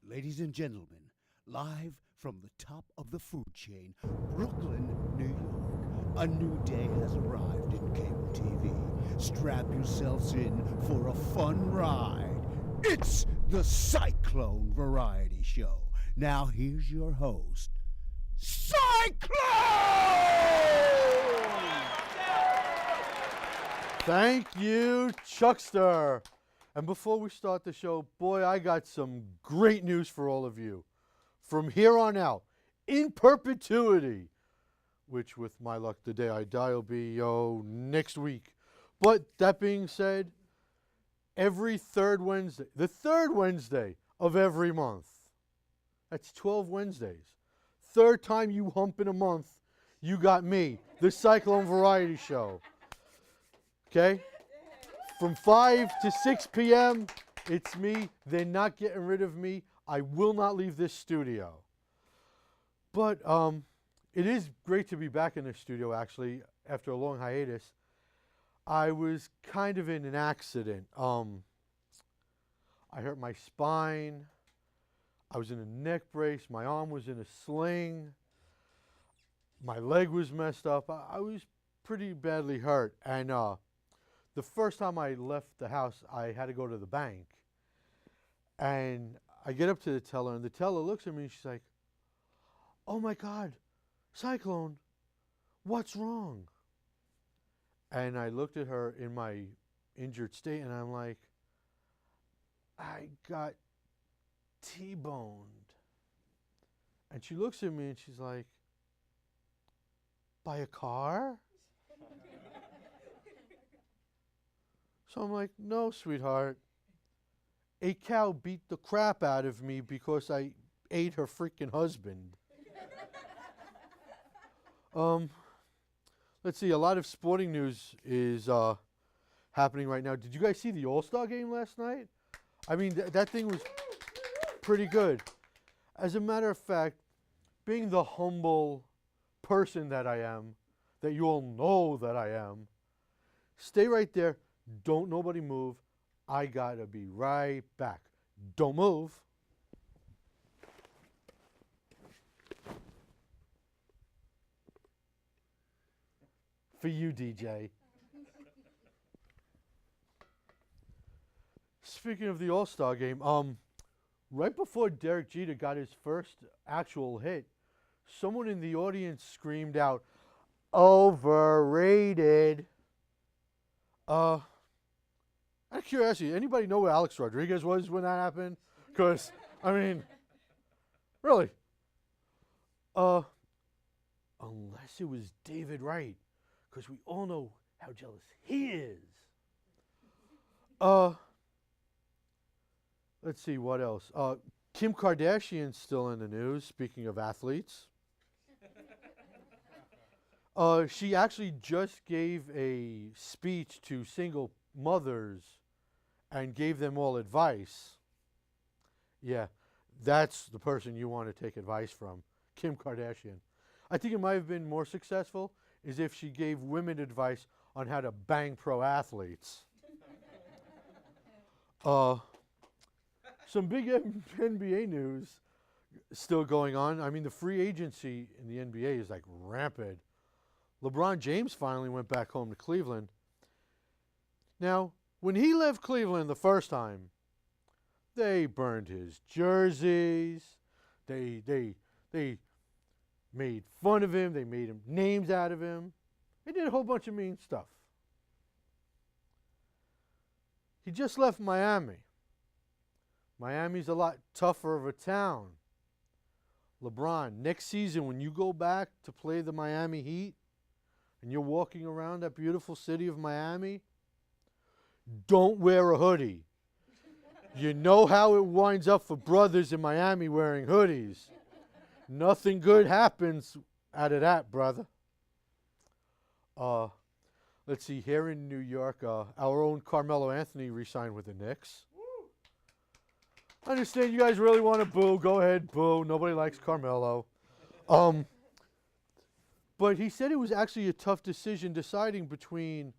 Ladies and gentlemen, live from the top of the food chain, Brooklyn, New York, a new day has arrived in cable TV. Strap yourselves in for a fun ride. It's the Cyclone Variety Show. Now here's your host, Cyclone! Thank you, Chuckster. And before we start the show, boy, I got some great news for all of you. From here on out, in perpetuity, which with my luck, the day I die will be, next week. But that being said, every third Wednesday, the third Wednesday of every month, that's 12 Wednesdays. Third time you hump in a month, you got me, the Cyclone Variety Show. Okay? From 5 to 6 p.m., it's me. They're not getting rid of me. I will not leave this studio. But it is great to be back in the studio, actually, after a long hiatus. I was kind of in an accident. I hurt my spine. I was in a neck brace. My arm was in a sling. My leg was messed up. I was pretty badly hurt. And the first time I left the house, I had to go to the bank. And I get up to the teller, and the teller looks at me, and she's like, "Oh, my God, Cyclone, what's wrong?" And I looked at her in my injured state, and I'm like, "I got T-boned." And she looks at me, and she's like, "By a car?" So I'm like, "No, sweetheart. A cow beat the crap out of me because I ate her freaking husband." Let's see, a lot of sporting news is happening right now. Did you guys see the All-Star game last night? I mean, that thing was pretty good. As a matter of fact, being the humble person that I am, that you all know that I am, stay right there. Don't nobody move. I gotta be right back. Don't move. For you, DJ. Speaking of the All-Star game, right before Derek Jeter got his first actual hit, someone in the audience screamed out, "Overrated." Out of curiosity, anybody know where Alex Rodriguez was when that happened? Because, I mean, really. Unless it was David Wright, because we all know how jealous he is. Let's see, what else? Kim Kardashian's still in the news, speaking of athletes. She actually just gave a speech to single mothers and gave them all advice. Yeah, that's the person you want to take advice from, Kim Kardashian. I think it might have been more successful is if she gave women advice on how to bang pro athletes. Some big NBA news still going on. I mean, the free agency in the NBA is like rampant. LeBron James finally went back home to Cleveland. Now, when he left Cleveland the first time, they burned his jerseys. They made fun of him. They made him names out of him. They did a whole bunch of mean stuff. He just left Miami. Miami's a lot tougher of a town. LeBron, next season when you go back to play the Miami Heat and you're walking around that beautiful city of Miami, don't wear a hoodie. You know how it winds up for brothers in Miami wearing hoodies. Nothing good happens out of that, brother. Let's see, here in New York, our own Carmelo Anthony re-signed with the Knicks. I understand you guys really want to boo. Go ahead, boo. Nobody likes Carmelo. But he said it was actually a tough decision deciding between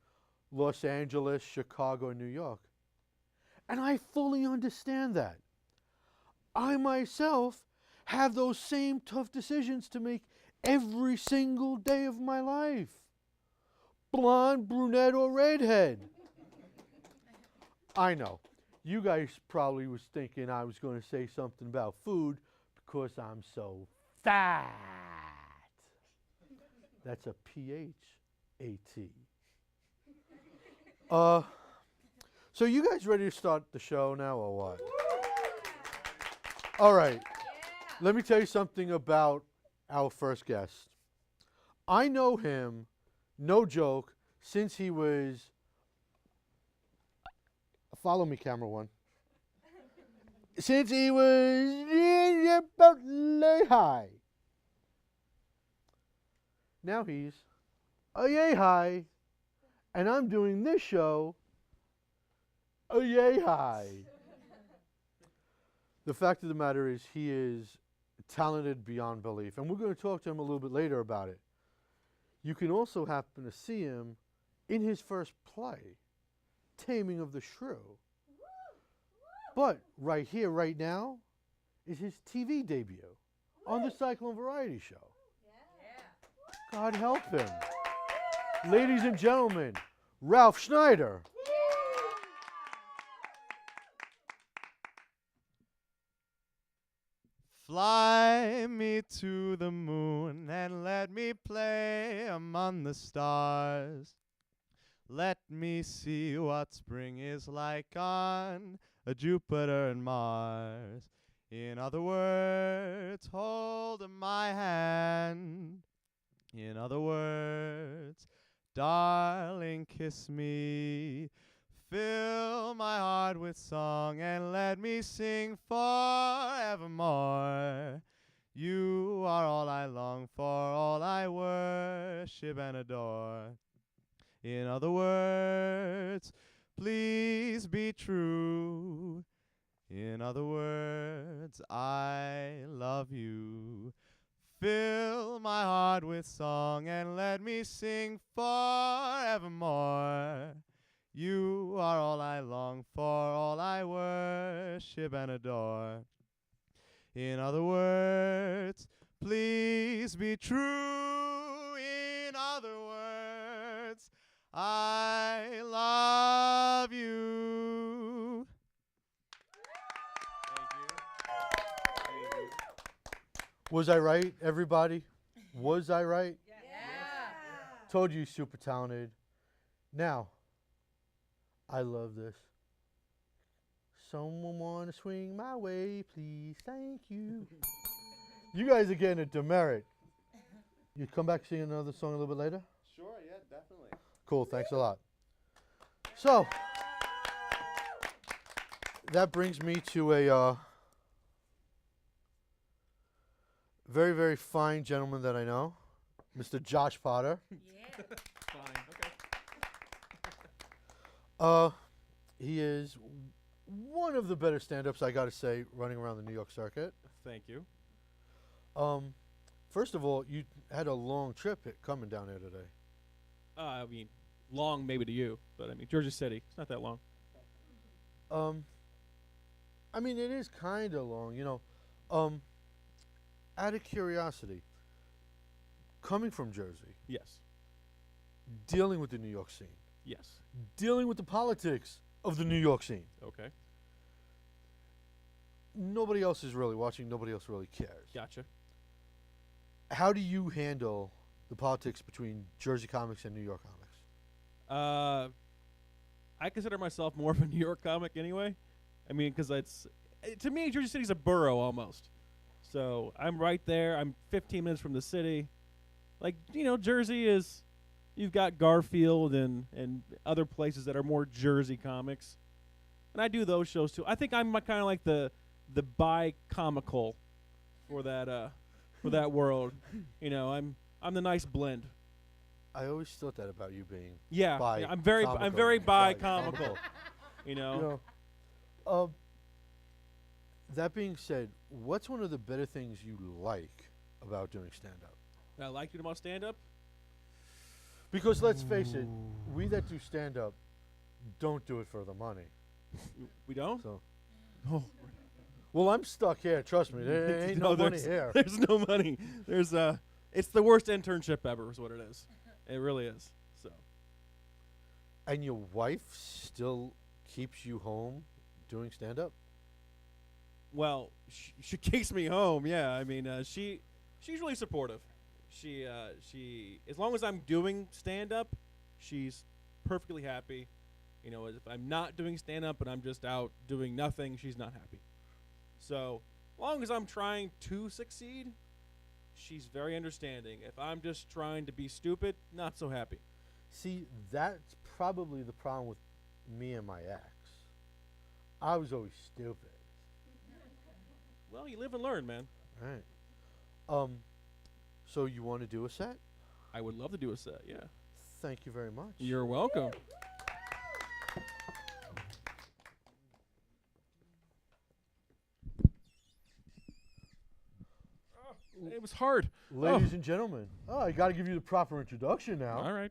Los Angeles, Chicago, and New York. And I fully understand that. I myself have those same tough decisions to make every single day of my life. Blonde, brunette, or redhead. I know. You guys probably was thinking I was going to say something about food because I'm so fat. That's a P-H-A-T. So you guys ready to start the show now or what? All right. Let me tell you something about our first guest. I know him, no joke, since he was... Follow me, camera one. Since he was about lay high. Now he's a yay high. And I'm doing this show a yay high. The fact of the matter is he is talented beyond belief. And we're going to talk to him a little bit later about it. You can also happen to see him in his first play, Taming of the Shrew. But right here, right now, is his TV debut on the Cyclone variety show. God help him. Ladies and gentlemen, Ralph Schneider. Fly me to the moon and let me play among the stars. Let me see what spring is like on Jupiter and Mars. In other words, hold my hand. In other words, darling, kiss me. Fill my heart with song and let me sing forevermore. You are all I long for, all I worship and adore. In other words, please be true. In other words, I love you. Fill my heart with song and let me sing forevermore. You are all I long for, all I worship and adore. In other words, please be true. In other words, I love you. Thank you. Thank you. Was I right, everybody? Was I right? Yeah. Told you he's super talented. Now, I love this. Someone wanna swing my way, please, thank you. You guys are getting a demerit. You come back and sing another song a little bit later? Sure, yeah, definitely. Cool, thanks a lot. So, that brings me to a very, very fine gentleman that I know, Mr. Josh Potter. Fine, okay. He is one of the better stand-ups, I gotta say, running around the New York circuit. Thank you. First of all, you had a long trip coming down here today. I mean, long maybe to you, but I mean, Georgia City, it's not that long. I mean, it is kind of long, you know. Out of curiosity, coming from Jersey, Yes, dealing with the New York scene, yes, dealing with the politics of the New York scene. okay, Nobody else is really watching. Nobody else really cares. gotcha. How do you handle the politics between Jersey comics and New York comics? I consider myself more of a New York comic anyway. I mean, because to me, Jersey City's a borough almost. So I'm right there. I'm 15 minutes from the city. Like, you know, Jersey is, you've got Garfield and other places that are more Jersey comics. And I do those shows too. I think I'm kind of like the bi-comical for that world. You know, I'm the nice blend. I always thought that about you being Yeah, I'm very bi-comical. You know. That being said, what's one of the better things you like about doing stand-up? I like doing about stand-up. Because let's face it, we that do stand-up don't do it for the money. We don't? So, Oh. Well, I'm stuck here. Trust me. There ain't no money here. There's no money. It's the worst internship ever is what it is. It really is. So. And your wife still keeps you home doing stand-up? Well, she takes me home. Yeah, I mean, she's really supportive. She as long as I'm doing stand up, she's perfectly happy. You know, if I'm not doing stand up and I'm just out doing nothing, she's not happy. So, as long as I'm trying to succeed, she's very understanding. If I'm just trying to be stupid, not so happy. See, that's probably the problem with me and my ex. I was always stupid. Well, you live and learn, man. Right. So you want to do a set? I would love to do a set, yeah. Thank you very much. You're welcome. It was hard. Ladies and gentlemen. Oh, I got to give you the proper introduction now. All right.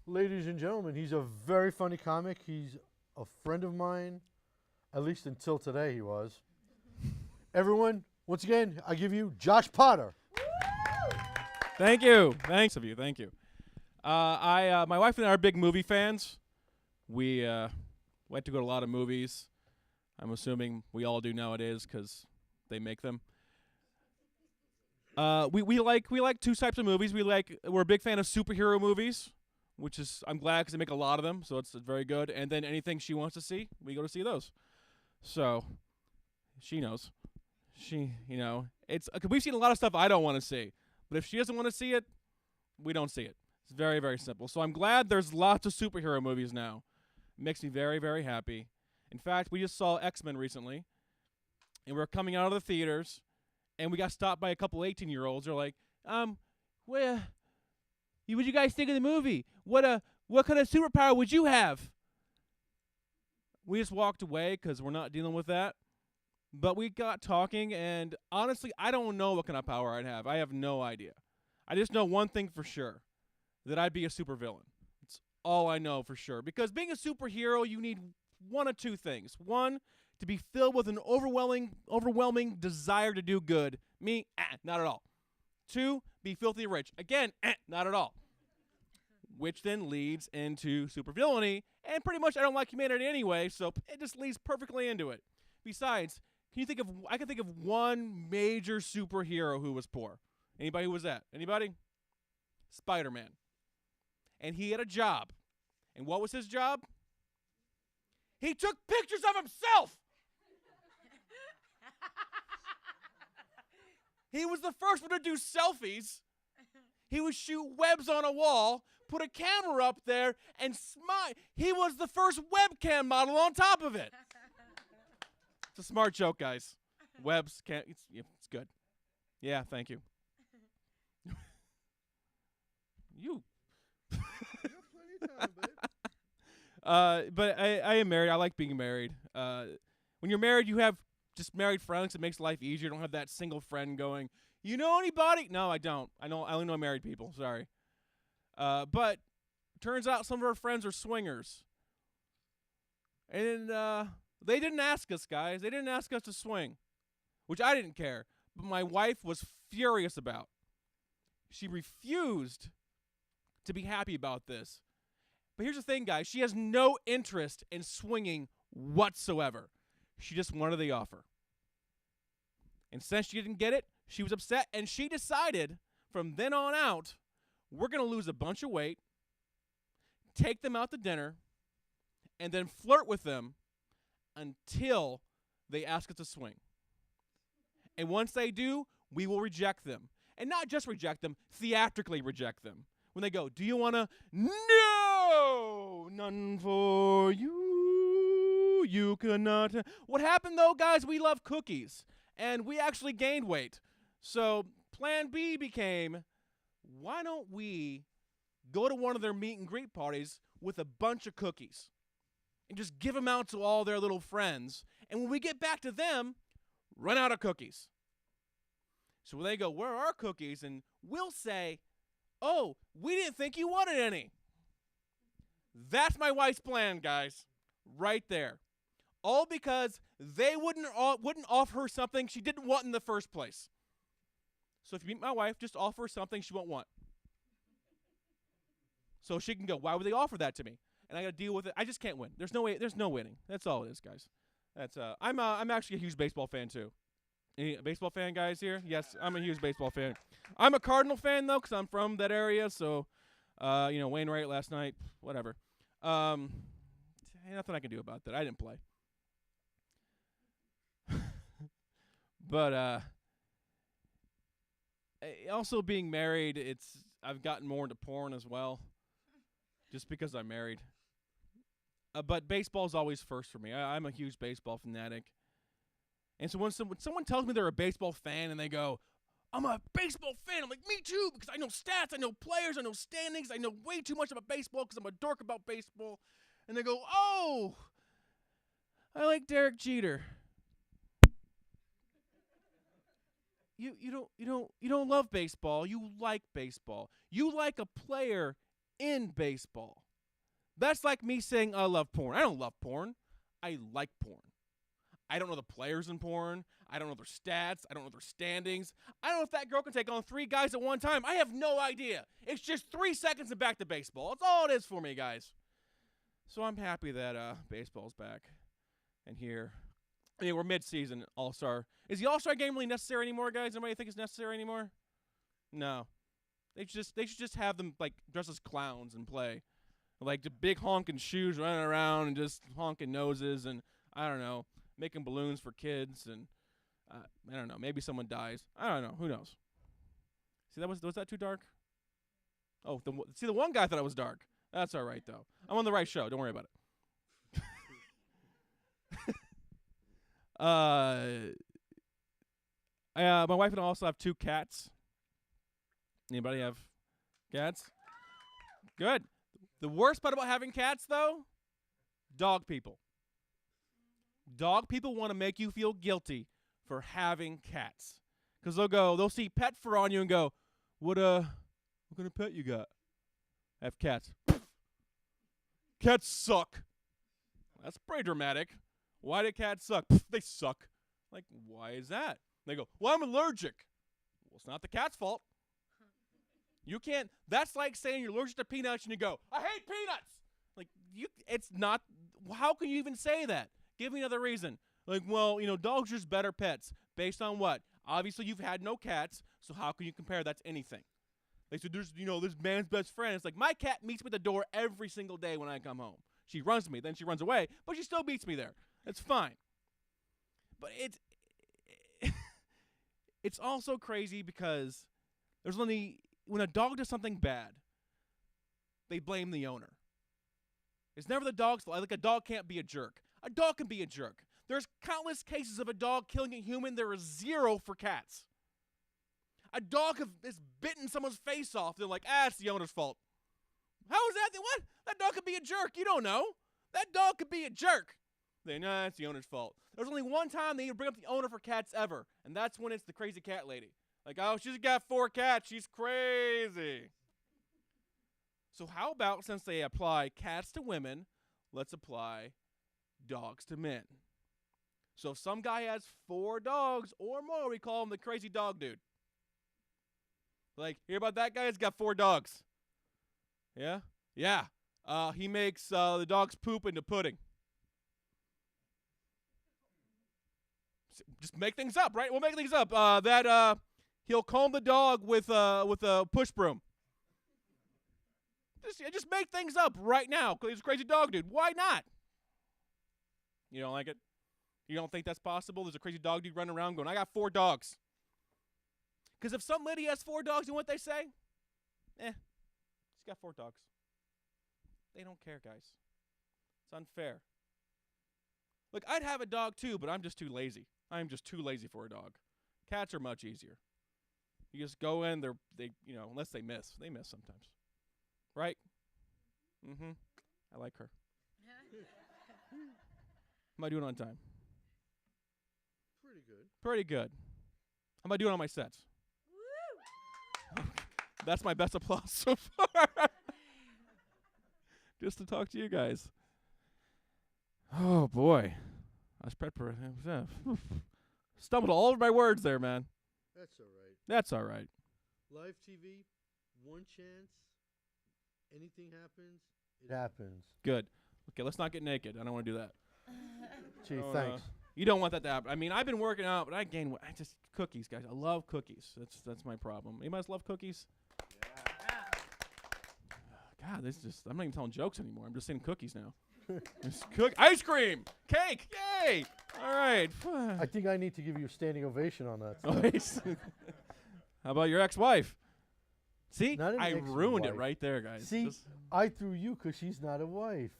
Ladies and gentlemen, he's a very funny comic. He's a friend of mine. At least until today he was. Everyone, once again, I give you Josh Potter. Thank you. Thanks of you. Thank you. My wife and I are big movie fans. We like to go to a lot of movies. I'm assuming we all do nowadays because they make them. We like two types of movies. We're a big fan of superhero movies, which is I'm glad because they make a lot of them, so it's very good. And then anything she wants to see, we go to see those. So she knows. It's we've seen a lot of stuff I don't want to see, but if she doesn't want to see it, we don't see it. It's very, very simple. So I'm glad there's lots of superhero movies now. It makes me very, very happy. In fact, we just saw X-Men recently, and we're coming out of the theaters, and we got stopped by a couple 18-year-olds. They're like, what'd you guys think of the movie? What kind of superpower would you have? We just walked away because we're not dealing with that. But we got talking, and honestly, I don't know what kind of power I'd have. I have no idea. I just know one thing for sure, that I'd be a supervillain. It's all I know for sure. Because being a superhero, you need one of two things. One, to be filled with an overwhelming desire to do good. Me, not at all. Two, be filthy rich. Again, not at all. Which then leads into supervillainy, and pretty much I don't like humanity anyway, so it just leads perfectly into it. Besides, I can think of one major superhero who was poor. Anybody who was that? Anybody? Spider-Man. And he had a job. And what was his job? He took pictures of himself. He was the first one to do selfies. He would shoot webs on a wall, put a camera up there, and smile. He was the first webcam model on top of it. It's a smart joke, guys. Webs can't. It's good. Yeah, thank you. You. But I am married. I like being married. When you're married, you have just married friends. It makes life easier. You don't have that single friend going, you know anybody? No, I don't. I only know married people. Sorry. But turns out some of our friends are swingers. And they didn't ask us, guys. They didn't ask us to swing, which I didn't care. But my wife was furious about. She refused to be happy about this. But here's the thing, guys. She has no interest in swinging whatsoever. She just wanted the offer. And since she didn't get it, she was upset. And she decided from then on out, we're going to lose a bunch of weight, take them out to dinner, and then flirt with them until they ask us to swing. And once they do, we will reject them. And not just reject them, theatrically reject them. When they go, do you want to? No! None for you. You cannot. What happened, though, guys? We love cookies. And we actually gained weight. So plan B became, why don't we go to one of their meet and greet parties with a bunch of cookies and just give them out to all their little friends. And when we get back to them, run out of cookies. So when they go, where are our cookies? And we'll say, oh, we didn't think you wanted any. That's my wife's plan, guys. Right there. All because they wouldn't offer her something she didn't want in the first place. So if you meet my wife, just offer her something she won't want. So she can go, why would they offer that to me? And I got to deal with it. I just can't win. There's no way. There's no winning. That's all it is, guys. That's I'm actually a huge baseball fan too. Any baseball fan guys here? Yes, I'm a huge baseball fan. I'm a Cardinal fan though, because I'm from that area. So, Wainwright last night, whatever. Nothing I can do about that. I didn't play. But also being married, I've gotten more into porn as well, just because I'm married. But baseball's always first for me. I'm a huge baseball fanatic. And so when someone tells me they're a baseball fan and they go, I'm a baseball fan, I'm like, me too, because I know stats, I know players, I know standings, I know way too much about baseball because I'm a dork about baseball. And they go, oh, I like Derek Jeter. You don't love baseball. You like baseball. You like a player in baseball. That's like me saying I love porn. I don't love porn. I like porn. I don't know the players in porn. I don't know their stats. I don't know their standings. I don't know if that girl can take on 3 guys at one time. I have no idea. It's just 3 seconds and back to baseball. That's all it is for me, guys. So I'm happy that baseball's back and here. I mean, we're mid-season All-Star. Is the All-Star game really necessary anymore, guys? Anybody think it's necessary anymore? No. They should just have them like dress as clowns and play. Like the big honking shoes running around and just honking noses and I don't know, making balloons for kids and I don't know, maybe someone dies. I don't know, who knows? See, was that too dark? Oh, the one guy thought it was dark. That's all right though. I'm on the right show. Don't worry about it. My wife and I also have 2 cats. Anybody have cats? Good. The worst part about having cats, though, dog people. Dog people want to make you feel guilty for having cats. Because they'll see pet fur on you and go, what kind of pet you got? I have cats. Cats suck. That's pretty dramatic. Why do cats suck? They suck. Like, why is that? They go, well, I'm allergic. Well, it's not the cat's fault. You can't. That's like saying you're allergic to peanuts and you go, I hate peanuts. Like, it's not. How can you even say that? Give me another reason. Like, well, dogs are just better pets. Based on what? Obviously, you've had no cats, so how can you compare that to anything? Like, so there's man's best friend. It's like, my cat meets me at the door every single day when I come home. She runs to me, then she runs away, but she still meets me there. It's fine. But it's also crazy because when a dog does something bad, they blame the owner. It's never the dog's fault. Like, a dog can't be a jerk. A dog can be a jerk. There's countless cases of a dog killing a human. There is 0 for cats. A dog has bitten someone's face off. They're like, it's the owner's fault. How is that? What? That dog could be a jerk. You don't know. That dog could be a jerk. No, it's the owner's fault. There's only one time they bring up the owner for cats ever, and that's when it's the crazy cat lady. Like, oh, she's got 4 cats. She's crazy. So how about, since they apply cats to women, let's apply dogs to men. So if some guy has 4 dogs or more, we call him the crazy dog dude. Like, hear about that guy? He's got 4 dogs. Yeah? Yeah. He makes the dogs poop into pudding. Just make things up, right? We'll make things up. He'll comb the dog with a push broom. Just make things up right now. He's a crazy dog dude. Why not? You don't like it? You don't think that's possible? There's a crazy dog dude running around going, I got 4 dogs. Because if some lady has 4 dogs, you know what they say? She's got 4 dogs. They don't care, guys. It's unfair. Look, I'd have a dog too, but I'm just too lazy. I'm just too lazy for a dog. Cats are much easier. You just go in, they unless they miss. They miss sometimes. Right? Mm-hmm. I like her. How am I doing on time? Pretty good. Pretty good. How am I doing on my sets? Woo! That's my best applause so far. Just to talk to you guys. Oh, boy. I was stumbled all over my words there, man. That's all right. That's all right. Live TV, one chance. Anything happens, it happens. Good. Okay, let's not get naked. I don't want to do that. Gee, Oh, thanks. You don't want that to happen. I mean, I've been working out, but I gain weight. I just cookies, guys. I love cookies. That's my problem. Anybody else love cookies? God, this is just. I'm not even telling jokes anymore. I'm just saying cookies now. Ice cream, cake, yay! All right. I think I need to give you a standing ovation on that. Nice. How about your ex-wife? See, Not an I ruined it ex-wife. right there, guys. See, Just- I threw you because she's not a wife.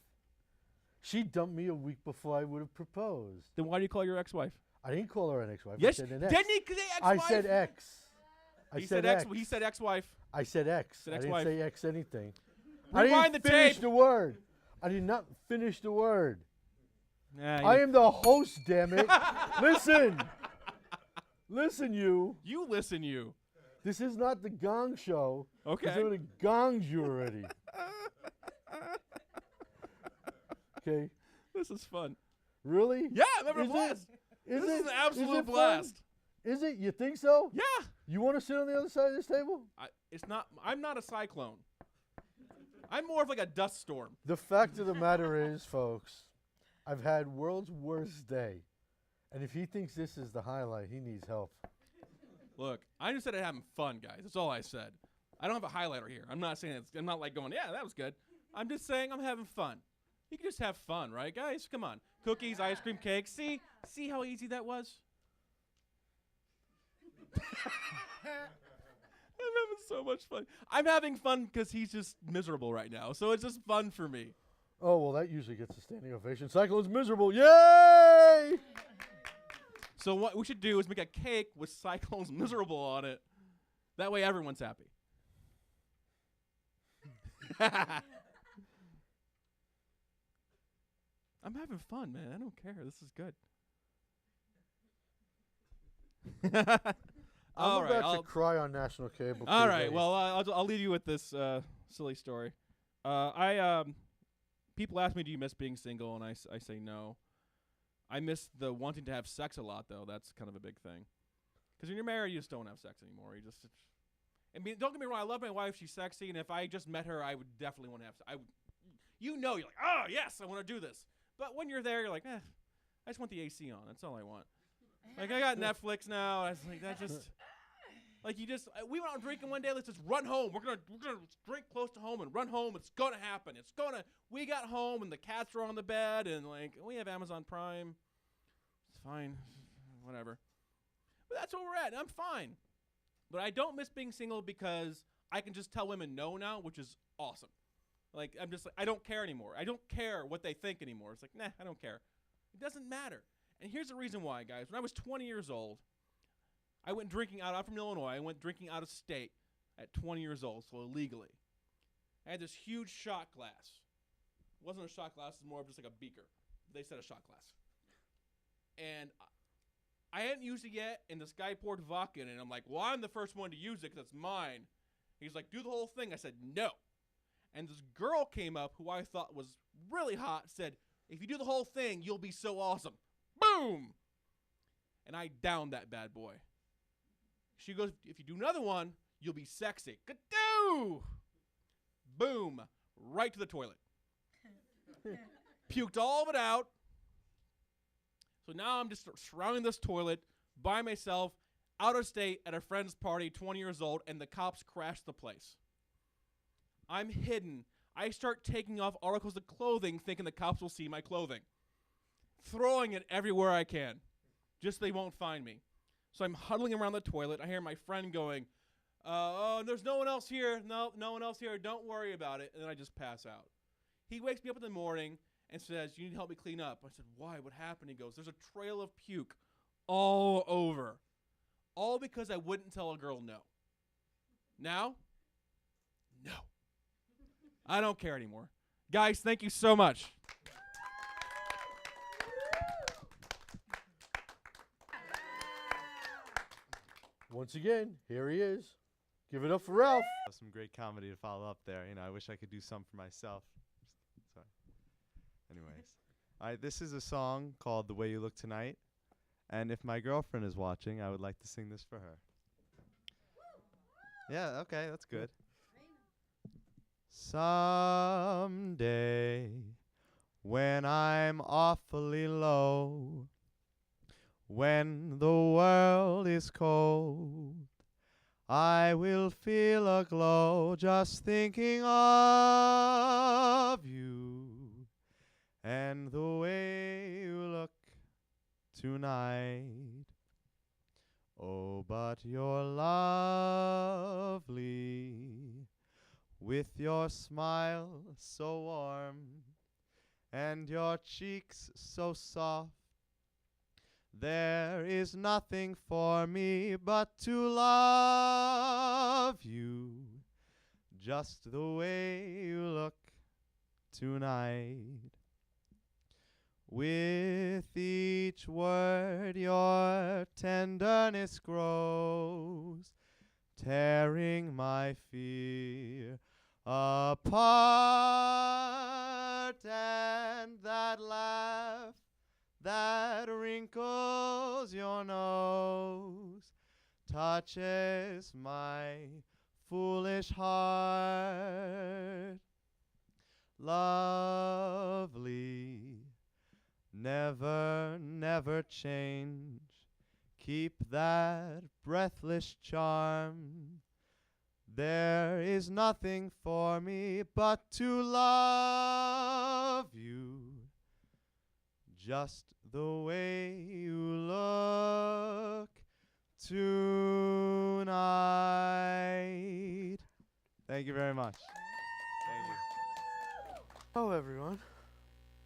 She dumped me a week before I would have proposed. then why do you call your ex-wife? I didn't call her an ex-wife. Yes, I said an ex. didn't he say I ex-wife? said ex. He said ex. He said ex-wife. I said ex. Said I ex-wife. didn't say ex anything. Rewind I didn't the finish tape. the word. I did not finish the word. Nah, I am the host, damn it. Listen. Listen, you. You listen, you. This is not the Gong Show. Okay. Because I would have gonged you already. Okay. This is fun. Really? Yeah, I'm having a Is it? blast. Is This it? is an absolute it fun? blast. Is it? You think so? Yeah. You want to sit on the other side of this table? It's not. I'm not a cyclone. I'm more of like a dust storm. The fact of the matter is, folks, I've had world's worst day. And if he thinks this is the highlight, he needs help. Look, I just said I'm having fun, guys. That's all I said. I don't have a highlighter here. I'm not saying I'm not like going, yeah, that was good. I'm just saying I'm having fun. You can just have fun, right, guys? Come on. Cookies, ice cream, cake. See how easy that was? I'm having so much fun. I'm having fun because he's just miserable right now. So it's just fun for me. Oh, well, that usually gets a standing ovation. Cyclone's miserable. Yay! So what we should do is make a cake with Cyclone's miserable on it. That way everyone's happy. I'm having fun, man. I don't care. This is good. I'm about to cry on national cable. All TV. right. Well, I'll leave you with this silly story. People ask me, "Do you miss being single?" And I say no. I miss the wanting to have sex a lot, though. That's kind of a big thing. Because when you're married, you just don't have sex anymore. I mean, don't get me wrong. I love my wife. She's sexy, and if I just met her, I would definitely want to have. You're like, oh yes, I want to do this. But when you're there, you're like, I just want the AC on. That's all I want. Like I got Netflix now. I was like, that just. Like we went out drinking one day. Let's just run home. We're gonna drink close to home and run home. It's gonna happen. We got home and the cats were on the bed and like we have Amazon Prime. It's fine, whatever. But that's where we're at. And I'm fine. But I don't miss being single because I can just tell women no now, which is awesome. Like I'm just like I don't care anymore. I don't care what they think anymore. It's like nah, I don't care. It doesn't matter. And here's the reason why, guys. When I was 20 years old. I went drinking out. I'm from Illinois. I went drinking out of state at 20 years old, so illegally. I had this huge shot glass. It wasn't a shot glass. It was more of just like a beaker. They said a shot glass. And I hadn't used it yet, and this guy poured vodka in it. And I'm like, well, I'm the first one to use it because it's mine. He's like, do the whole thing. I said, no. And this girl came up who I thought was really hot, said, if you do the whole thing, you'll be so awesome. Boom! And I downed that bad boy. She goes, if you do another one, you'll be sexy. Ka-doo! Boom. Right to the toilet. Puked all of it out. So now I'm just surrounding this toilet by myself, out of state, at a friend's party, 20 years old, and the cops crash the place. I'm hidden. I start taking off articles of clothing, thinking the cops will see my clothing. Throwing it everywhere I can, just so they won't find me. So I'm huddling around the toilet. I hear my friend going, oh, there's no one else here. No one else here. Don't worry about it. And then I just pass out. He wakes me up in the morning and says, you need to help me clean up. I said, why? What happened? He goes, there's a trail of puke all over. All because I wouldn't tell a girl no. Now? No. I don't care anymore. Guys, thank you so much. Once again, here he is. Give it up for Ralph. Some great comedy to follow up there. I wish I could do some for myself. Sorry. Anyways, All right, this is a song called The Way You Look Tonight. And if my girlfriend is watching, I would like to sing this for her. Yeah, okay, that's good. Someday, when I'm awfully low, when the world is cold, I will feel a glow just thinking of you and the way you look tonight. Oh, but you're lovely, with your smile so warm and your cheeks so soft. There is nothing for me but to love you just the way you look tonight. With each word your tenderness grows, tearing my fear apart. And that laugh that wrinkles your nose touches my foolish heart. Lovely, never, never change. Keep that breathless charm. There is nothing for me but to love you just the way you look tonight. Thank you very much. Thank you. Hello, everyone.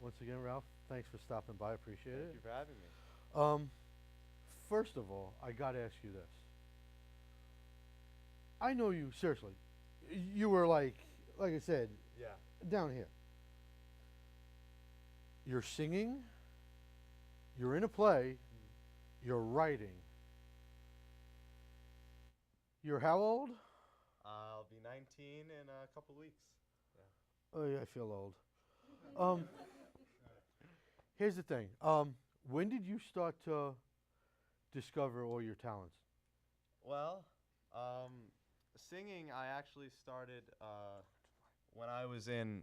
Once again, Ralph, thanks for stopping by. Appreciate it. Thank you for having me. First of all, I got to ask you this. I know you, seriously. You were like I said, Yeah. down here. You're singing. You're in a play. You're writing. You're how old? I'll be 19 in a couple weeks. Oh, yeah, I feel old. Here's the thing. When did you start to discover all your talents? Well, singing I actually started when I was in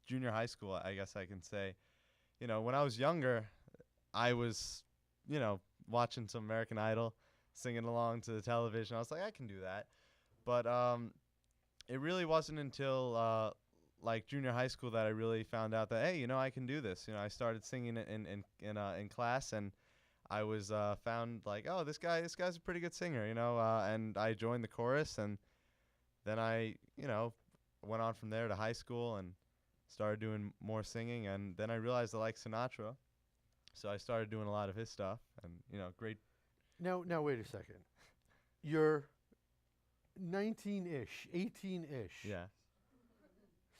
junior high school, I guess I can say. You know, when I was younger, I was, watching some American Idol, singing along to the television. I was like, I can do that. But it really wasn't until like junior high school that I really found out that, hey, I can do this. I started singing in class, and I was found like, oh, this guy's a pretty good singer, and I joined the chorus, and then I, went on from there to high school and started doing more singing, and then I realized I liked Sinatra, so I started doing a lot of his stuff, and great. Now, wait a second. You're 19-ish, 18-ish. Yeah.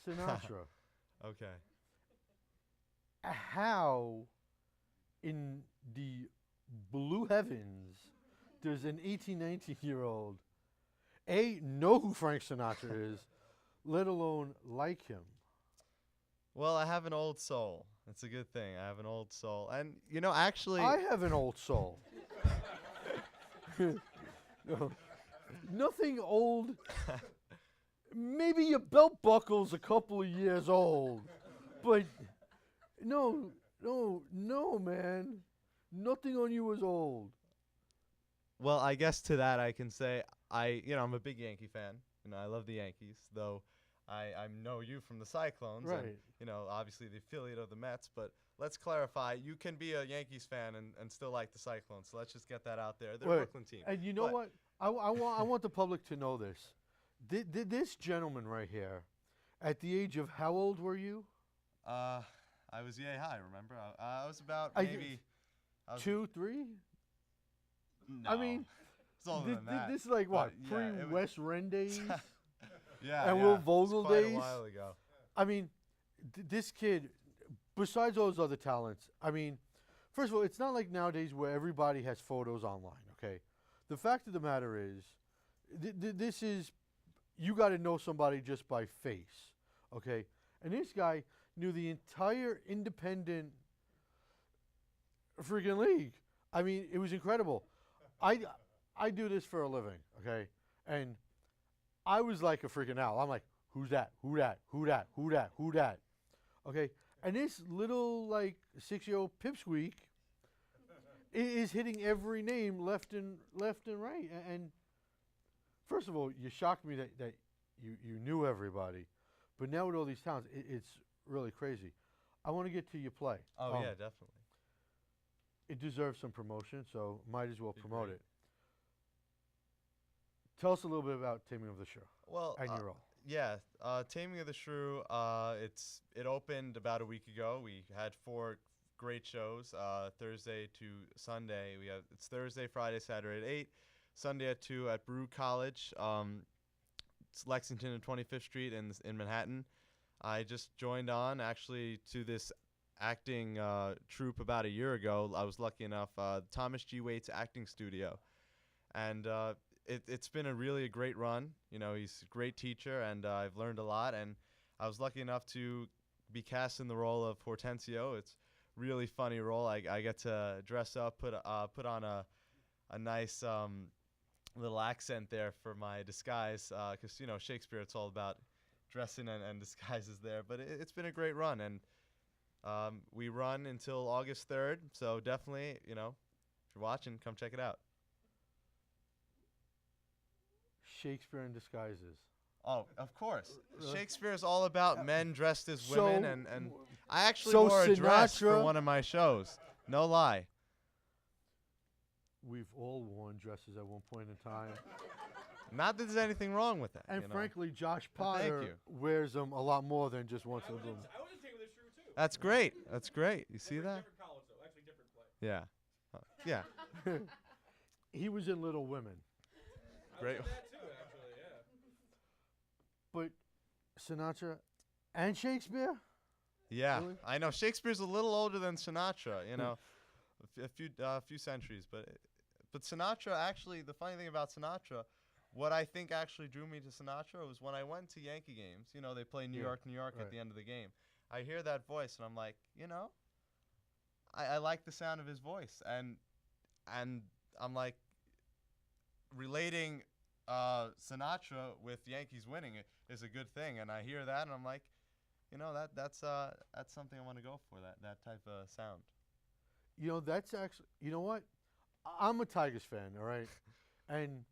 Sinatra. Okay. How in the blue heavens does an 18, 19-year-old know who Frank Sinatra is, let alone like him? Well, I have an old soul. That's a good thing. I have an old soul, and actually, I have an old soul. No, nothing old. Maybe your belt buckle's a couple of years old, but no, man. Nothing on you is old. well, I guess to that I can say I'm a big Yankee fan. I love the Yankees, though I know you from the Cyclones, Right. and obviously the affiliate of the Mets. But let's clarify: you can be a Yankees fan and still like the Cyclones. So let's just get that out there. They're a Wait, Brooklyn team. And you know But- what? I want the public to know this. This gentleman right here, at the age of how old were you? I was yay high. Remember, I was about I- maybe I was 2, 3? No, I mean, it's older than that. this is like what, But, yeah, it was- pre-Wes Wren days? Yeah, and yeah, Will it's Vogel quite days? a while ago. I mean, this kid, besides all his other talents, I mean, first of all, it's not like nowadays where everybody has photos online, okay? The fact of the matter is, this is, you got to know somebody just by face, okay? And this guy knew the entire independent freaking league. I mean, it was incredible. I do this for a living, okay? And I was like a freaking owl. I'm like, who's that? Who that? Who that? Who that? Who that? Okay? And this little, like, 6-year-old pipsqueak is hitting every name left and right. And first of all, you shocked me that you knew everybody. But now with all these towns, it's really crazy. I want to get to your play. Oh, yeah, definitely. It deserves some promotion, so might as well Be promote great. it. Tell us a little bit about Taming of the Shrew Well, and your role. yeah, Taming of the Shrew. It opened about a week ago. We had 4 great shows. Thursday to Sunday. It's Thursday, Friday, Saturday at 8, Sunday at 2 at Brew College. It's Lexington and 25th Street in Manhattan. I just joined on actually to this acting troupe about a year ago. I was lucky enough, Thomas G. Waite's acting studio, and it's been a great run. You know, he's a great teacher, and I've learned a lot. And I was lucky enough to be cast in the role of Hortensio. It's a really funny role. I get to dress up, put on a nice little accent there for my disguise, because you know Shakespeare. It's all about dressing and disguises there. But it's been a great run, and we run until August 3rd. So definitely, you know, if you're watching, come check it out. Shakespeare in disguises. Oh, of course. Really? Shakespeare is all about men dressed as So- women, and I actually so wore a dress for Sinatra- one of my shows. No lie. We've all worn dresses at one point in time. Not that there's anything wrong with that. And you know. frankly, Josh Well, thank Potter you. wears them a lot more than just once a them. I was just taking this true too. That's great. That's great. You see that? Different college though, actually different play. Yeah. Yeah. He was in Little Women. Great. That too, actually, yeah. But Sinatra and Shakespeare? Yeah. Really? I know Shakespeare's a little older than Sinatra. You know, a few centuries, but Sinatra actually. The funny thing about Sinatra, what I think actually drew me to Sinatra was when I went to Yankee games. You know, they play New Yeah, York, New York right. at the end of the game. I hear that voice and I'm like, you know, I like the sound of his voice, and I'm like relating Sinatra with Yankees winning is a good thing, and I hear that and I'm like, you know, that's something I want to go for, that type of sound. You know, that's actually, you know what? I'm a Tigers fan, all right? And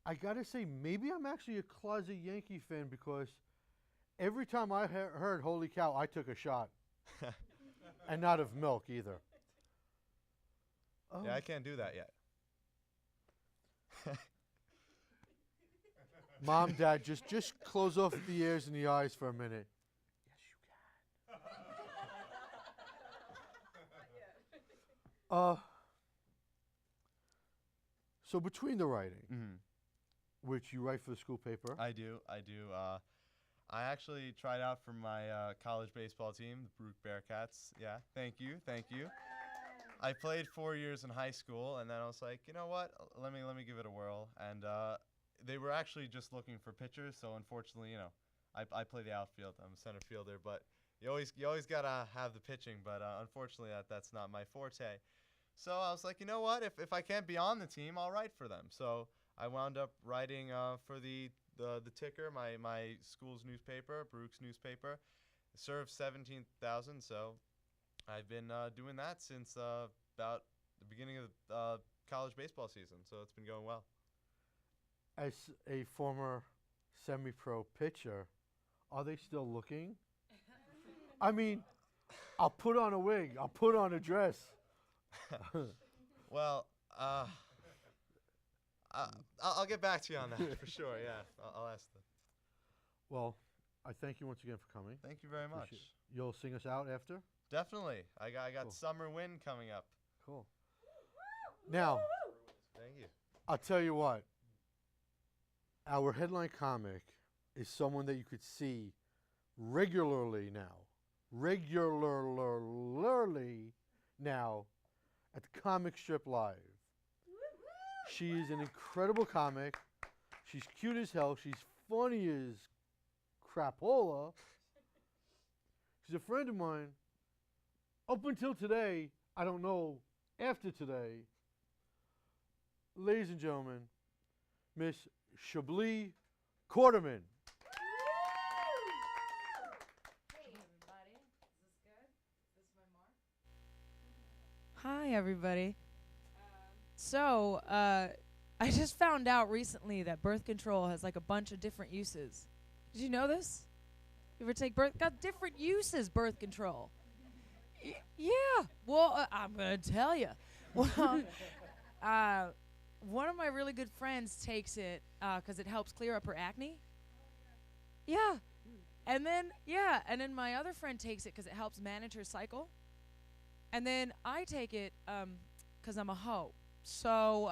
I got to say, maybe I'm actually a closet Yankee fan because every time I heard Holy Cow, I took a shot. And not of milk either. Yeah, I can't do that yet. Mom, Dad, just close off the ears and the eyes for a minute. Yes, you can. So between the writing, Mm-hmm. which you write for the school paper, I do. I actually tried out for my college baseball team, the Brook Bearcats. Yeah, thank you. I played 4 years in high school, and then I was like, you know what? Let me give it a whirl. And they were actually just looking for pitchers, so unfortunately, you know, I play the outfield. I'm a center fielder, but you always gotta have the pitching. But unfortunately, that's not my forte. So I was like, you know what? If I can't be on the team, I'll write for them. So I wound up writing for the Ticker, my school's newspaper, Brooks newspaper. It served 17,000, so I've been doing that since about the beginning of the college baseball season. So it's been going well. as a former semi-pro pitcher, are they still looking? I mean, I'll put on a wig. I'll put on a dress. Well, I'll get back to you on that for sure. Yeah, I'll ask them. Well, I thank you once again for coming. Thank you very much. Appreciate it. You'll sing us out after? Definitely. I got Cool. Summer Wind coming up. Cool. Now, Thank you. I'll tell you what. Our headline comic is someone that you could see regularly now. Regularly now at the Comic Strip Live. She is an incredible comic. She's cute as hell. She's funny as crapola. She's a friend of mine. Up until today, I don't know after today, ladies and gentlemen, Miss Chablis Quarterman. Hi, everybody. So, I just found out recently that birth control has like a bunch of different uses. Did you know this? You ever take birth? Got different uses, birth control. Yeah. Well, I'm going to tell you. Well, one of my really good friends takes it because it helps clear up her acne. Yeah. And then my other friend takes it because it helps manage her cycle. And then I take it because I'm a hoe. So,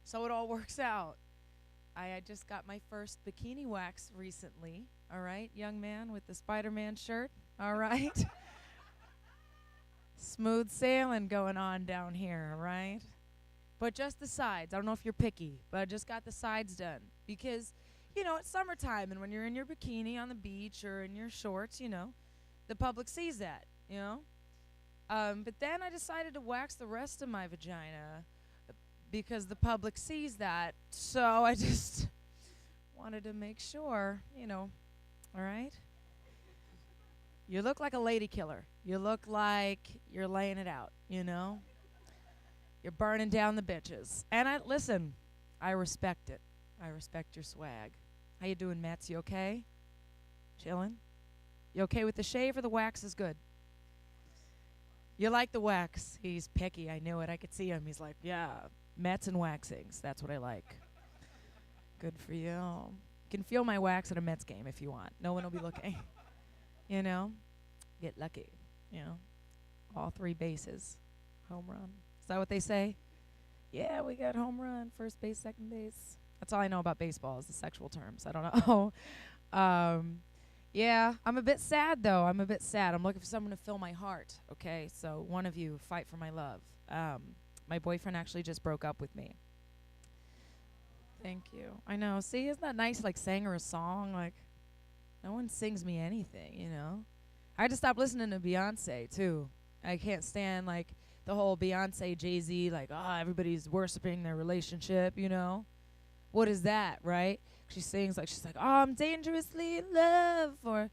so it all works out. I just got my first bikini wax recently. All right, young man with the Spider-Man shirt. All right. Smooth sailing going on down here, all right? But just the sides. I don't know if you're picky, but I just got the sides done. Because, it's summertime, and when you're in your bikini on the beach or in your shorts, the public sees that, But then I decided to wax the rest of my vagina because the public sees that. So I just wanted to make sure, all right? You look like a lady killer. You look like you're laying it out, You're burning down the bitches. And I respect it. I respect your swag. How you doing, Mets? You okay? Chillin'? You okay with the shave or the wax is good? You like the wax. He's picky. I knew it. I could see him. He's like, yeah, Mets and waxings. That's what I like. Good for you. You can feel my wax at a Mets game if you want. No one will be looking. Get lucky. All three bases. Home run. Is that what they say? Yeah, we got home run, first base, second base. That's all I know about baseball is the sexual terms. I don't know. Yeah, I'm a bit sad, though. I'm looking for someone to fill my heart, okay? So one of you, fight for my love. My boyfriend actually just broke up with me. Thank you. I know. See, isn't that nice, sang her a song? No one sings me anything, I had to stop listening to Beyonce, too. I can't stand, the whole Beyonce, Jay-Z, everybody's worshiping their relationship, What is that, right? She sings she's like, oh, I'm dangerously in love or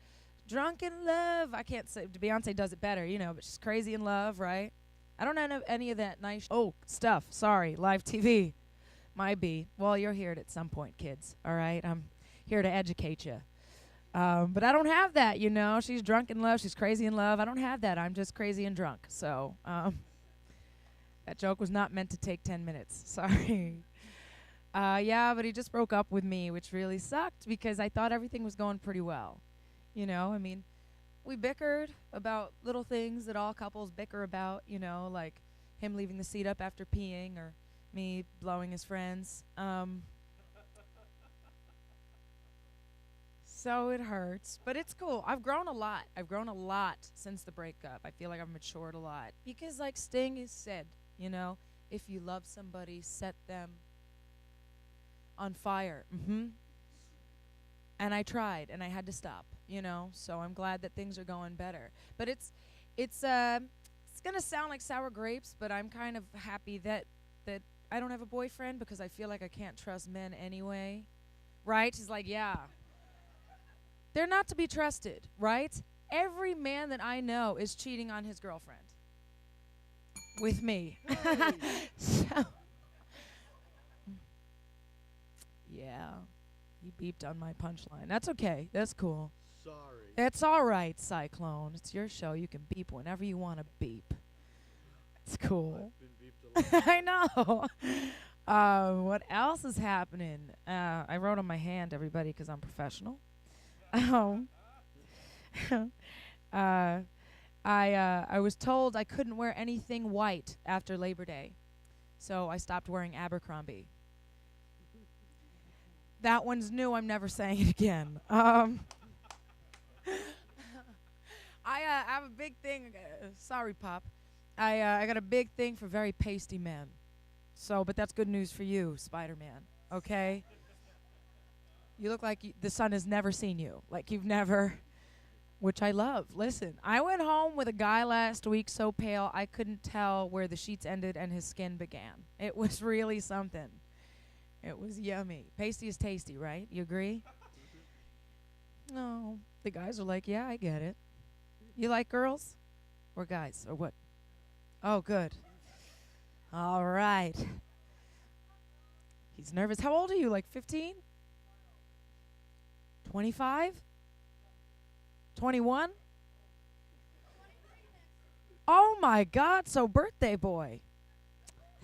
drunk in love. I can't say, Beyonce does it better, but she's crazy in love, right? I don't know any of that nice stuff. Sorry, live TV. Might be. Well, you'll hear it at some point, kids, all right? I'm here to educate you. But I don't have that, She's drunk in love. She's crazy in love. I don't have that. I'm just crazy and drunk. So that joke was not meant to take 10 minutes. Sorry. Yeah, but he just broke up with me, which really sucked because I thought everything was going pretty well. We bickered about little things that all couples bicker about, like him leaving the seat up after peeing or me blowing his friends. So it hurts, but it's cool. I've grown a lot. Since the breakup. I feel like I've matured a lot because Sting has said, if you love somebody, set them on fire. And I tried, and I had to stop, so I'm glad that things are going better. But it's gonna sound like sour grapes, but I'm kind of happy that I don't have a boyfriend because I feel like I can't trust men anyway. Right? He's like, yeah. They're not to be trusted, right? Every man that I know is cheating on his girlfriend. With me. So yeah, he beeped on my punchline. That's okay. That's cool. Sorry. It's all right, Cyclone. It's your show. You can beep whenever you want to beep. It's cool. I've been beeped a lot. I know. What else is happening? I wrote on my hand, everybody, because I'm professional. I was told I couldn't wear anything white after Labor Day, so I stopped wearing Abercrombie. That one's new. I'm never saying it again. I have a big thing. Sorry, Pop. I got a big thing for very pasty men. So, but that's good news for you, Spider-Man. Okay. You look like the sun has never seen you. Like you've never. which I love. Listen, I went home with a guy last week so pale I couldn't tell where the sheets ended and his skin began. It was really something. It was yummy. Pasty is tasty, right? You agree? No. The guys are like, yeah, I get it. You like girls? Or guys? Or what? Oh, good. All right. He's nervous. How old are you? Like 15? 25? 21? Oh my God, so birthday boy.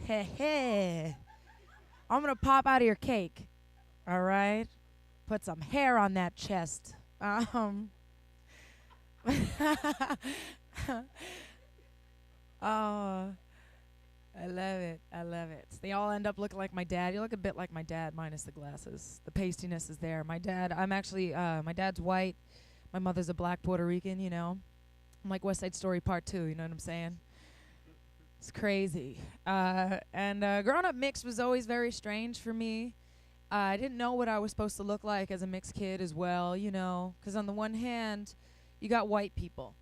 Heh heh. I'm going to pop out of your cake. All right? Put some hair on that chest. Oh, I love it. I love it. They all end up looking like my dad. You look a bit like my dad, minus the glasses. The pastiness is there. My dad, my dad's white. My mother's a black Puerto Rican, you know. I'm like West Side Story Part 2, you know what I'm saying? It's crazy. And growing up mixed was always very strange for me. I didn't know what I was supposed to look like as a mixed kid as well, you know. Because on the one hand, you got white people.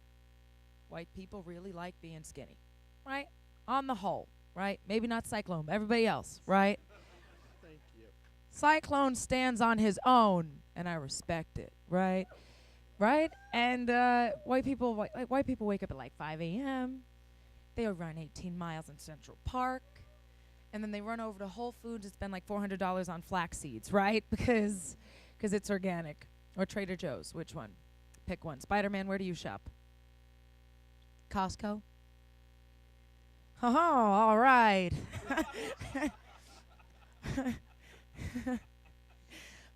White people really like being skinny, right? On the whole, right? Maybe not Cyclone, but everybody else, right? Thank you. Cyclone stands on his own, and I respect it, right? Right? And white people wake up at like 5 a.m. They run 18 miles in Central Park, and then they run over to Whole Foods and spend like $400 on flax seeds, right? Because it's organic. Or Trader Joe's, which one? Pick one. Spider-Man, where do you shop? Costco? Oh, all right.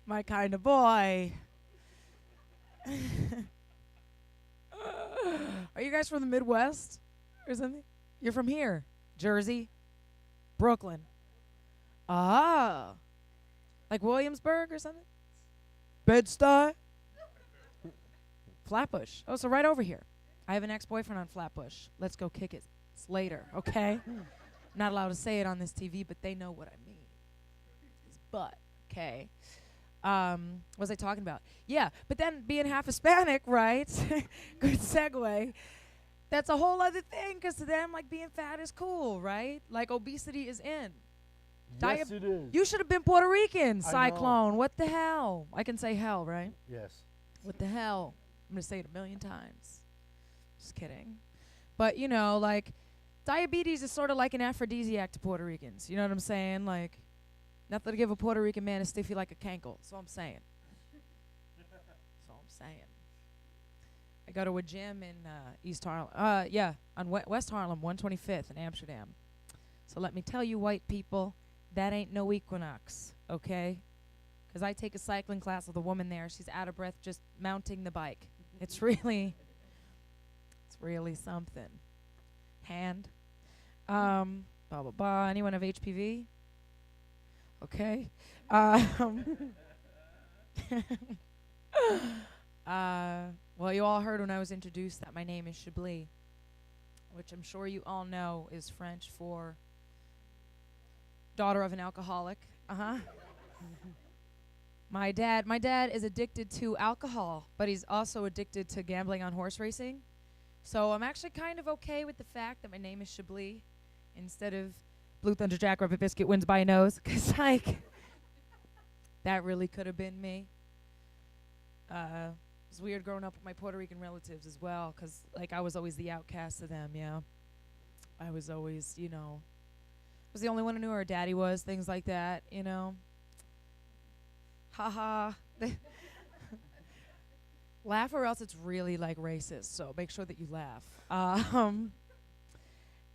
My kind of boy. Are you guys from the Midwest or something? You're from here? Jersey? Brooklyn? Ah. Like Williamsburg or something? Bed-Stuy? Flatbush. Oh, so right over here. I have an ex-boyfriend on Flatbush. Let's go kick it later, okay? Not allowed to say it on this TV, but they know what I mean. His butt, okay? What was I talking about? Yeah, but then being half Hispanic, right? Good segue. That's a whole other thing, because to them, like, being fat is cool, right? Like, obesity is in. Yes, it is. You should have been Puerto Rican, I know. Cyclone. What the hell? I can say hell, right? Yes. What the hell? I'm going to say it 1,000,000 times. Just kidding. But, you know, like, diabetes is sort of like an aphrodisiac to Puerto Ricans. You know what I'm saying? Like, nothing to give a Puerto Rican man a stiffy like a cankle. That's all I'm saying. That's all I'm saying. I go to a gym in East Harlem. On West Harlem, 125th in Amsterdam. So let me tell you, white people, that ain't no Equinox, okay? Because I take a cycling class with a woman there. She's out of breath just mounting the bike. It's really something. Blah, blah, blah. Anyone have HPV? Okay. Well, you all heard when I was introduced that my name is Chablis, which I'm sure you all know is French for daughter of an alcoholic. My dad is addicted to alcohol, but he's also addicted to gambling on horse racing. So I'm actually kind of okay with the fact that my name is Chablis instead of Blue Thunder Jack Rabbit Biscuit wins by a nose, because, like, that really could have been me. It was weird growing up with my Puerto Rican relatives as well, because, like, I was always the outcast of them, yeah. I was always, you know, was the only one who knew who her daddy was, things like that, you know. Ha. Laugh or else it's really, like, racist, so make sure that you laugh.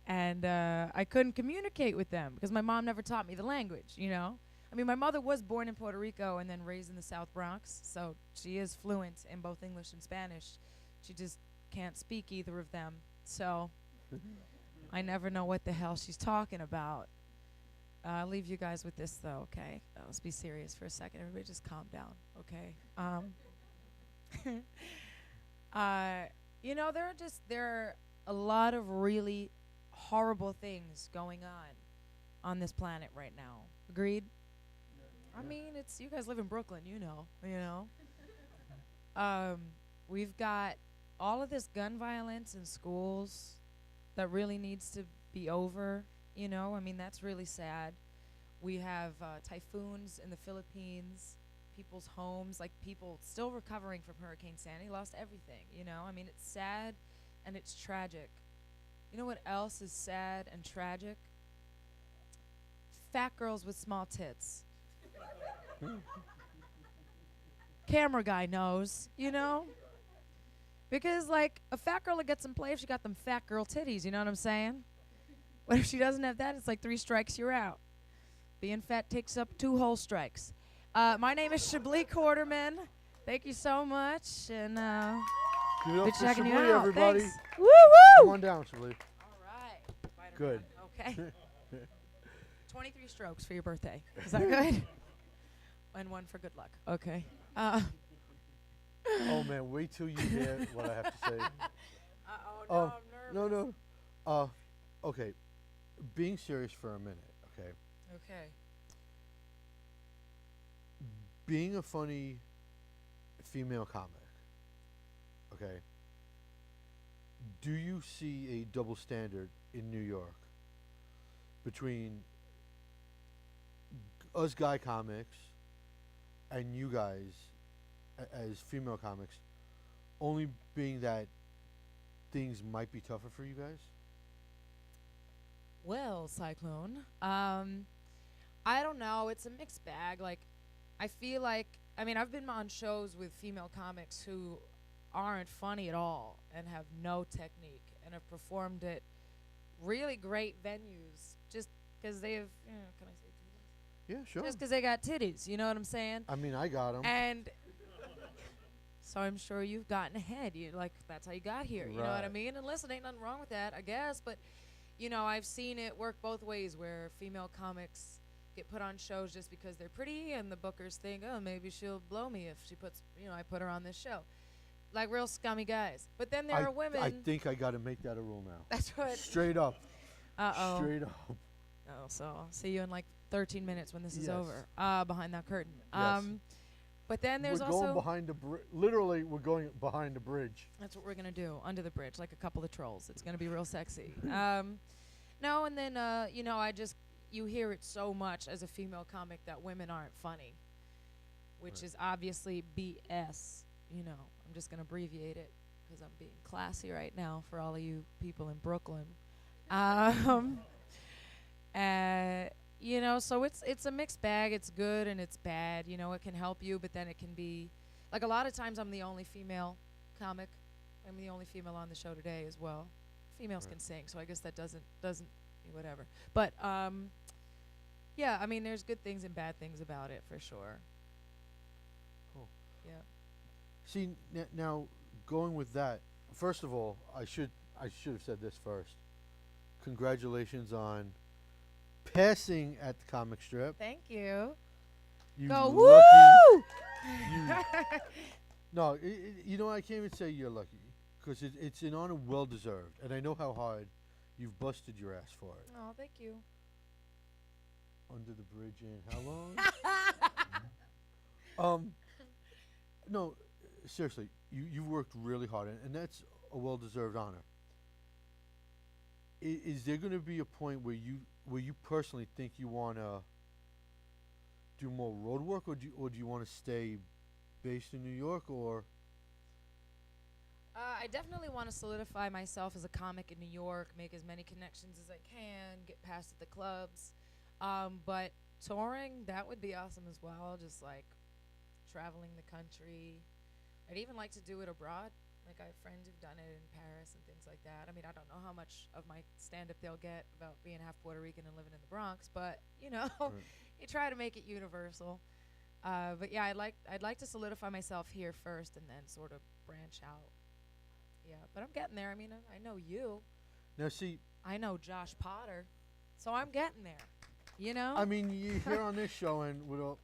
And I couldn't communicate with them because my mom never taught me the language, you know. I mean, my mother was born in Puerto Rico and then raised in the South Bronx, so she is fluent in both English and Spanish. She just can't speak either of them, so I never know what the hell she's talking about. I'll leave you guys with this, though, okay? Let's be serious for a second. Everybody just calm down, okay? You know, there are a lot of really horrible things going on this planet right now. Agreed? I mean, it's, you guys live in Brooklyn, you know. We've got all of this gun violence in schools that really needs to be over. You know, I mean, that's really sad. We have typhoons in the Philippines, people's homes, like people still recovering from Hurricane Sandy, lost everything, you know? I mean, it's sad and it's tragic. You know what else is sad and tragic? Fat girls with small tits. Camera guy knows, you know? Because, like, a fat girl will get some play if she got them fat girl titties, you know what I'm saying? But if she doesn't have that, it's like 3 strikes, you're out. Being fat takes up 2 whole strikes. My name is Chablis Quarterman. Thank you so much, and Give it up good for checking you Chablis, out. everybody. Thanks. Woo Come woo! on down, Chablis. All right. Spider-Man. Good. Okay. 23 strokes for your birthday. Is that good? And 1 for good luck. Okay. Oh man, wait till you hear what I have to say. Uh-oh, no, I'm nervous. No. Okay. Being serious for a minute, okay? Okay. Being a funny female comic, okay? Do you see a double standard in New York between us guy comics and you guys as female comics, only being that things might be tougher for you guys? Well, Cyclone, I don't know. It's a mixed bag. Like, I feel like, I mean, I've been on shows with female comics who aren't funny at all and have no technique and have performed at really great venues just because they have, you know, can I say titties? Yeah, sure. Just because they got titties, you know what I'm saying? I mean, I got them. And so I'm sure you've gotten ahead. You like, that's how you got here. You know what I Right. mean? And listen, ain't nothing wrong with that, I guess. But, you know, I've seen it work both ways where female comics get put on shows just because they're pretty and the bookers think, oh, maybe she'll blow me if she puts, you know, I put her on this show. Like real scummy guys. But then there are women. I think I got to make that a rule now. That's what. Straight up. Uh-oh. Straight up. Oh, so I'll see you in like 13 minutes when this is Yes. over. Behind that curtain. Yes. But then there's we're also. going behind the literally, we're going behind the bridge. That's what we're gonna do under the bridge, like a couple of trolls. It's gonna be real sexy. No, and then you know, you hear it so much as a female comic that women aren't funny, which Right. is obviously BS. You know, I'm just gonna abbreviate it because I'm being classy right now for all of you people in Brooklyn. You know, so it's a mixed bag. It's good and it's bad. You know, it can help you, but then it can be like a lot of times I'm the only female comic. I'm the only female on the show today as well. Females Right. can sing, so I guess that doesn't whatever. But yeah, I mean, there's good things and bad things about it for sure. Cool. Yeah. See, now going with that, first of all, I should have said this first. Congratulations on passing at the comic strip. Thank you. You Go lucky. woo! No, you know, I can't even say you're lucky because it's an honor well deserved, and I know how hard you've busted your ass for it. Oh, thank you. Under the bridge in how long? No, seriously, you've worked really hard, and that's a well deserved honor. Is there going to be a point where you personally think you want to do more road work, or do you want to stay based in New York, or? I definitely want to solidify myself as a comic in New York, make as many connections as I can, get past at the clubs. But touring, that would be awesome as well, just like traveling the country. I'd even like to do it abroad. Like, I have friends who've done it in Paris and things like that. I mean, I don't know how much of my stand-up they'll get about being half Puerto Rican and living in the Bronx, but, you know, you try to make it universal. But yeah, I'd like to solidify myself here first and then sort of branch out. Yeah, but I'm getting there. I mean, I know you. Now, see, I know Josh Potter. So I'm getting there. You know? I mean, you hear on this show, and with all,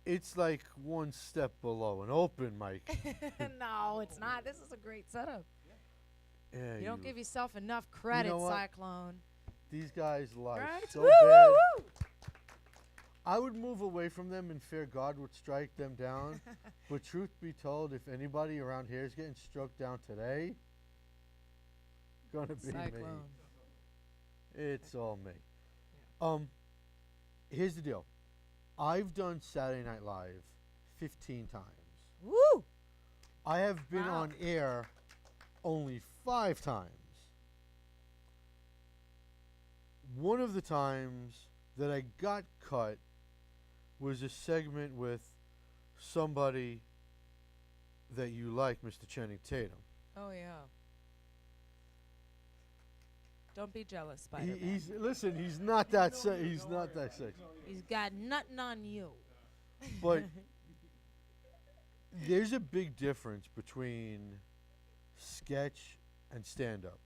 it's like one step below an open mic. No, it's not. This is a great setup. Yeah, You don't give yourself enough credit, know what? Cyclone. these guys lie Right? so Woo, bad. woo, woo. I would move away from them and fear God would strike them down. But truth be told, if anybody around here is getting struck down today, gonna be me. Cyclone. It's all me. Here's the deal. I've done Saturday Night Live 15 times. Woo! I have been Wow. on air only 5 times. One of the times that I got cut was a segment with somebody that you like, Mr. Channing Tatum. Oh yeah. Don't be jealous, He, Spider-Man. he's not that he's not that sexy. He's got nothing on you. But there's a big difference between sketch and stand-up.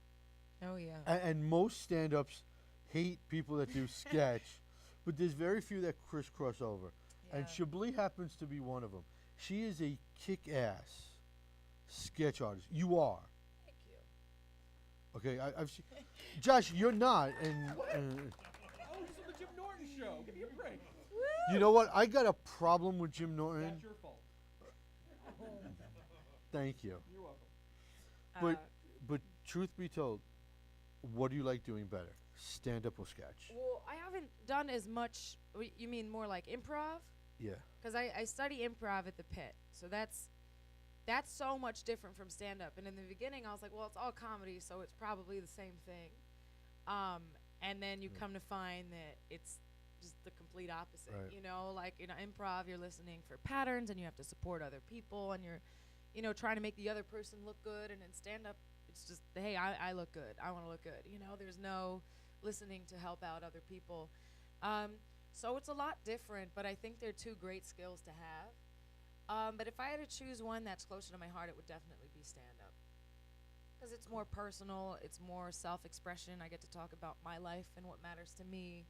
Oh yeah. And most stand-ups hate people that do sketch, but there's very few that crisscross over. And Chablis happens to be one of them. She is a kick-ass sketch artist. You are. Thank you. Okay, I've seen. Josh, you're not. And Oh, this is the Jim Norton show. Give me a break. you know what? I got a problem with Jim Norton. That's your fault. Thank you. You're welcome. But truth be told, what do you like doing better, stand-up or sketch? Well, I haven't done as much. You mean more like improv? Yeah. Because I study improv at the Pit, so that's so much different from stand-up. And in the beginning, I was like, well, it's all comedy, so it's probably the same thing. And then you come to find that it's just the complete opposite. Right. You know, like in improv, you're listening for patterns, and you have to support other people, and you're, trying to make the other person look good. And in stand-up, it's just, hey, I look good. I want to look good. There's no listening to help out other people. So it's a lot different, but I think they're two great skills to have. But if I had to choose one that's closer to my heart, it would definitely be stand-up. Because it's more personal, it's more self-expression. I get to talk about my life and what matters to me.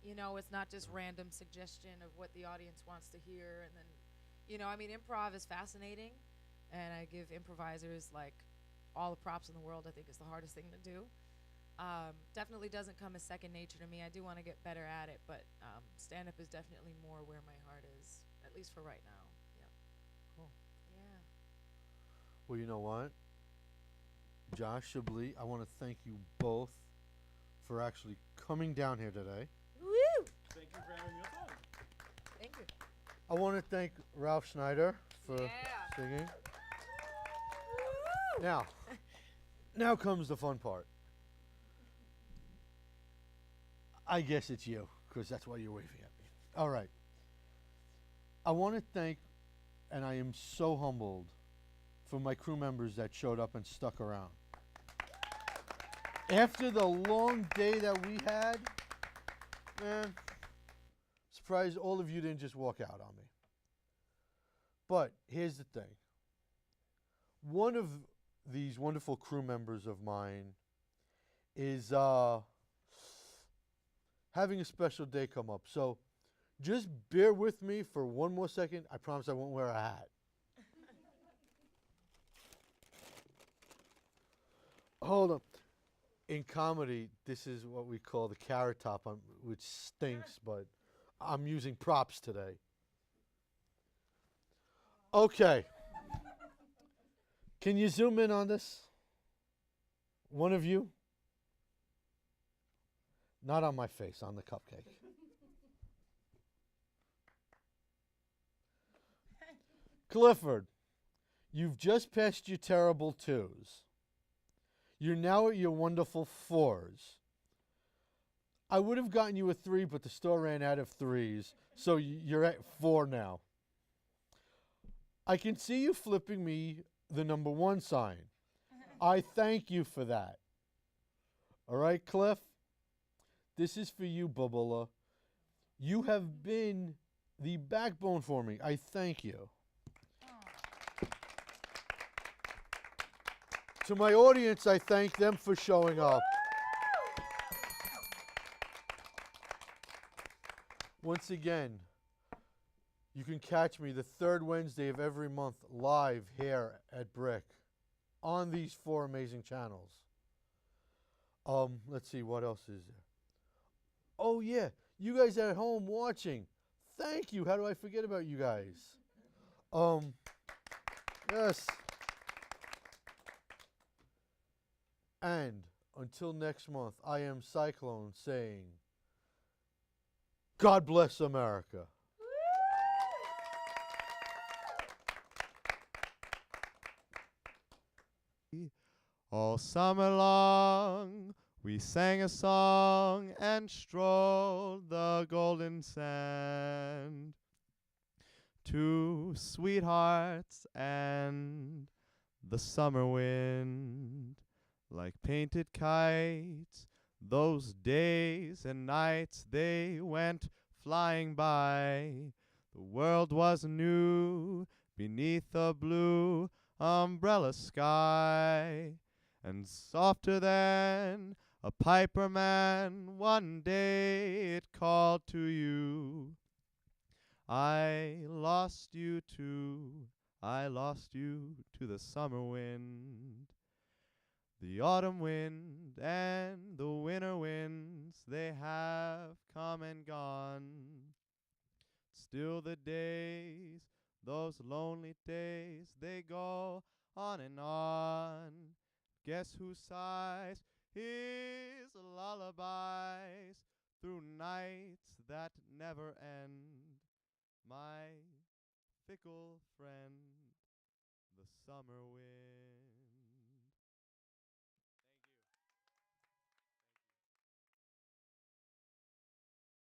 It's not just random suggestion of what the audience wants to hear. And then, improv is fascinating. And I give improvisers, all the props in the world. I think it's the hardest thing to do. Definitely doesn't come as second nature to me. I do want to get better at it, but stand-up is definitely more where my heart is, at least for right now. Yeah. Cool. Yeah. Well, you know what? Josh, Chablis, I want to thank you both for actually coming down here today. Woo! Thank you for having me on. Thank you. I want to thank Ralph Schneider for Yeah. singing. Woo! Now comes the fun part. I guess it's you, because that's why you're waving at me. All right. I want to thank, and I am so humbled, for my crew members that showed up and stuck around. After the long day that we had, man, surprised all of you didn't just walk out on me. But here's the thing. One of these wonderful crew members of mine is having a special day come up. So just bear with me for one more second. I promise I won't wear a hat. Hold on. In comedy, this is what we call the carrot top, which stinks, but I'm using props today. Okay. Can you zoom in on this? One of you? Not on my face, on the cupcake. Clifford, you've just passed your terrible 2s. You're now at your wonderful 4s. I would have gotten you a 3, but the store ran out of 3s, so you're at 4 now. I can see you flipping me the number 1 sign. I thank you for that. All right, Cliff? This is for you, Bubula. You have been the backbone for me. I thank you. To my audience, I thank them for showing up. Once again, you can catch me the 3rd Wednesday of every month live here at Brick on these 4 amazing channels. Let's see, what else is there? Oh, yeah, you guys at home watching, Thank you. How do I forget about you guys? Yes. And until next month, I am Cyclone saying, God bless America. All summer long, we sang a song and strolled the golden sand. Two sweethearts and the summer wind, like painted kites, those days and nights they went flying by. The world was new beneath a blue umbrella sky, and softer than a piper man one day it called to you. I lost you to the summer wind. The autumn wind and the winter winds, they have come and gone. Still the days, those lonely days, they go on and on. Guess who sighs his lullabies through nights that never end? My fickle friend, the summer wind.